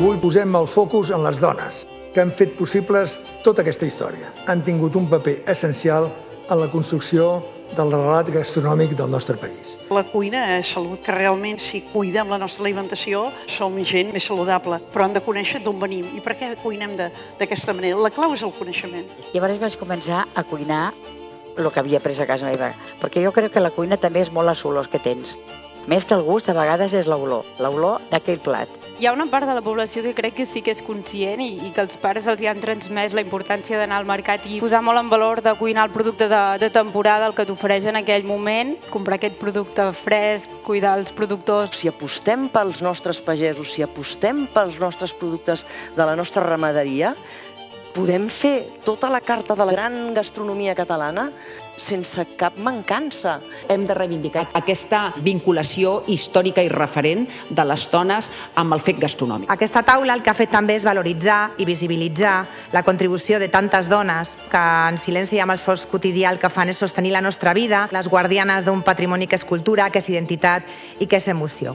Avui posem el focus en les dones, que han fet possibles tota aquesta història. Han tingut un paper essencial en la construcció del relat gastronòmic del nostre país. La cuina és salut, que realment si cuidem la nostra alimentació som gent més saludable, però hem de conèixer d'on venim i per què cuinem d'aquesta manera. La clau és el coneixement. Llavors vaig començar a cuinar el que havia après a casa meva, perquè jo crec que la cuina també és molt les olors que tens. Més que el gust, a vegades és l'olor d'aquell plat. Hi ha una part de la població que crec que sí que és conscient i que els pares els han transmès la importància d'anar al mercat i posar molt en valor de cuinar el producte de temporada, el que t'ofereix en aquell moment, comprar aquest producte fresc, cuidar els productors. Si apostem pels nostres pagesos, si apostem pels nostres productes de la nostra ramaderia, podem fer tota la carta de la gran gastronomia catalana sense cap mancança. Hem de reivindicar aquesta vinculació històrica i referent de les dones amb el fet gastronòmic. Aquesta taula el que ha fet també és valoritzar i visibilitzar la contribució de tantes dones que en silenci i amb esforç quotidià el que fan és sostenir la nostra vida, les guardianes d'un patrimoni que és cultura, que és identitat i que és emoció.